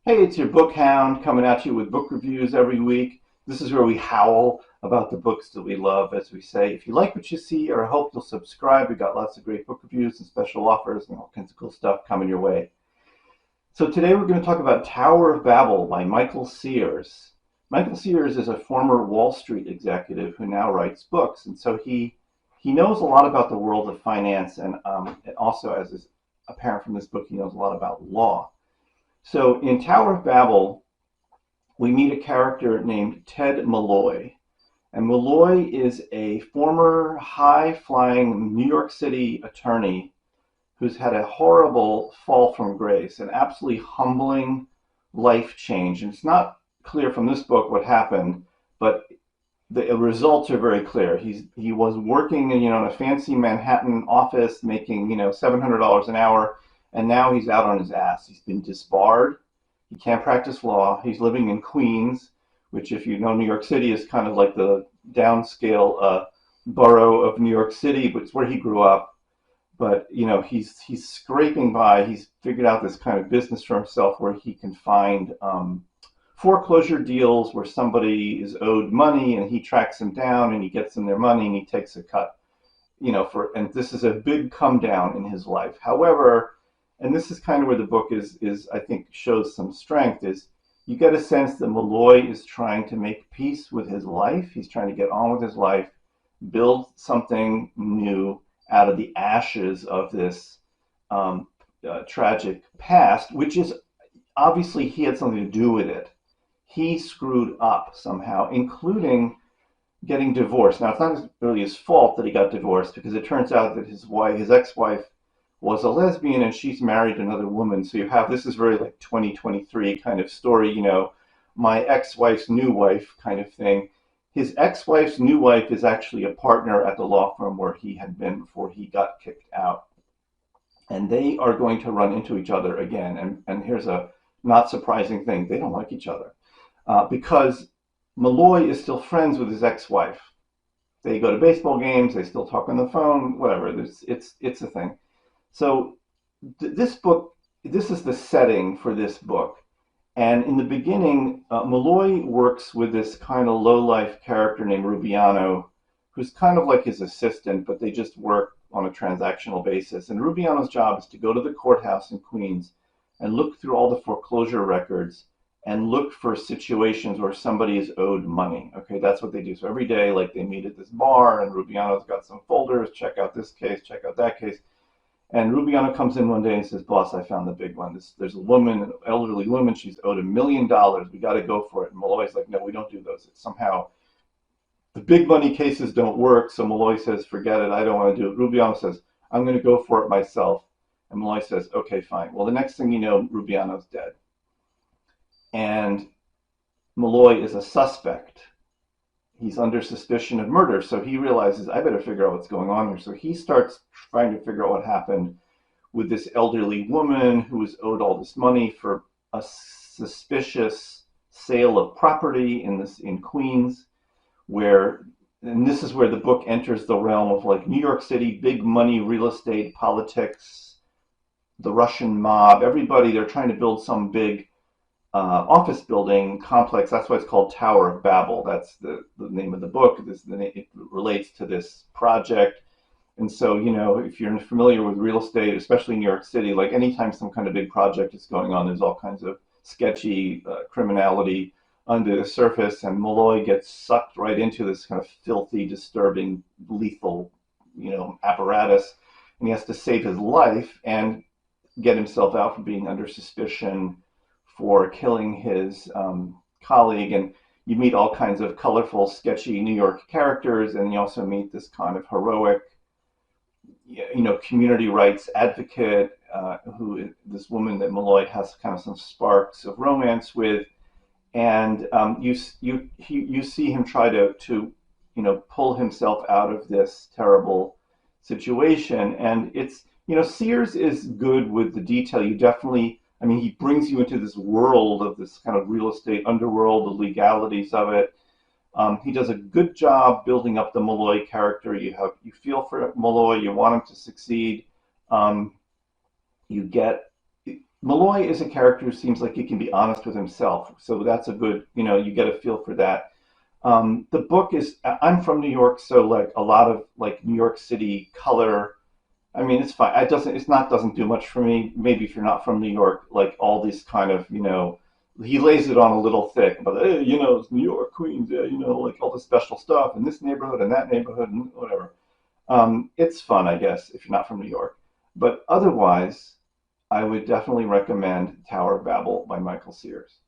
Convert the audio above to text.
Hey, it's your book hound coming at you with book reviews every week. This is where we howl about the books that we love, as we say. If you like what you see, or I hope you'll subscribe. We got lots of great book reviews and special offers and all kinds of cool stuff coming your way. So today we're going to talk about Tower of Babel by Michael Sears. Michael Sears is a former Wall Street executive who now writes books, and so he knows a lot about the world of finance, and also, as is apparent from this book, he knows a lot about law. So in Tower of Babel, we meet a character named Ted Molloy. And Molloy is a former high-flying New York City attorney who's had a horrible fall from grace, an absolutely humbling life change. And it's not clear from this book what happened, but the results are very clear. He was working in a fancy Manhattan office, making $700 an hour, and now he's out on his ass. He's been disbarred. He can't practice law. He's living in Queens, which, if you know New York City, is kind of like the downscale borough of New York City, but it's where he grew up. But he's scraping by. He's figured out this kind of business for himself where he can find foreclosure deals where somebody is owed money, and he tracks them down and he gets them their money and he takes a cut. And this is a big come down in his life. However, and this is kind of where the book is I think shows some strength, is you get a sense that Molloy is trying to make peace with his life. He's trying to get on with his life, build something new out of the ashes of this tragic past, which is obviously he had something to do with it. He screwed up somehow, including getting divorced. Now, it's not really his fault that he got divorced, because it turns out that his ex-wife, was a lesbian, and she's married another woman. So you have, this is very like 2023 kind of story, my ex-wife's new wife kind of thing. His ex-wife's new wife is actually a partner at the law firm where he had been before he got kicked out. And they are going to run into each other again. And here's a not surprising thing. They don't like each other because Molloy is still friends with his ex-wife. They go to baseball games. They still talk on the phone, whatever. It's a thing. So this is the setting for this book. And in the beginning, Molloy works with this kind of low-life character named Rubiano, who's kind of like his assistant, but they just work on a transactional basis. And Rubiano's job is to go to the courthouse in Queens and look through all the foreclosure records and look for situations where somebody is owed money. Okay, that's what they do. So every day, like, they meet at this bar, and Rubiano's got some folders, check out this case, check out that case. And Rubiano comes in one day and says, "Boss, I found the big one. There's a woman, an elderly woman. She's owed $1 million. We got to go for it." And Molloy's like, "No, we don't do those. It's somehow the big money cases don't work." So Molloy says, "Forget it. I don't want to do it." Rubiano says, "I'm going to go for it myself." And Molloy says, "Okay, fine." Well, the next thing you know, Rubiano's dead. And Molloy is a suspect. He's under suspicion of murder. So he realizes, I better figure out what's going on here. So he starts trying to figure out what happened with this elderly woman who was owed all this money for a suspicious sale of property in Queens, and this is where the book enters the realm of like New York City, big money, real estate, politics, the Russian mob, everybody. They're trying to build some big office building complex. That's why it's called Tower of Babel. That's the name of the book. It relates to this project. And so, if you're familiar with real estate, especially in New York City, like anytime some kind of big project is going on, there's all kinds of sketchy criminality under the surface. And Molloy gets sucked right into this kind of filthy, disturbing, lethal, apparatus. And he has to save his life and get himself out from being under suspicion for killing his colleague. And you meet all kinds of colorful, sketchy New York characters, and you also meet this kind of heroic, community rights advocate, this woman that Molloy has kind of some sparks of romance with, and you see him try to pull himself out of this terrible situation. And it's Sears is good with the detail. You definitely, he brings you into this world of this kind of real estate underworld, the legalities of it. He does a good job building up the Molloy character. You feel for Molloy. You want him to succeed. You get Molloy is a character who seems like he can be honest with himself, so that's a good, you get a feel for that. The book is, I'm from New York, so like a lot of like New York City color. I mean, it's fine. Doesn't do much for me. Maybe if you're not from New York, like all this kind of, he lays it on a little thick, but hey, it's New York, Queens, yeah, like all the special stuff in this neighborhood and that neighborhood and whatever. It's fun, I guess, if you're not from New York. But otherwise, I would definitely recommend Tower of Babel by Michael Sears.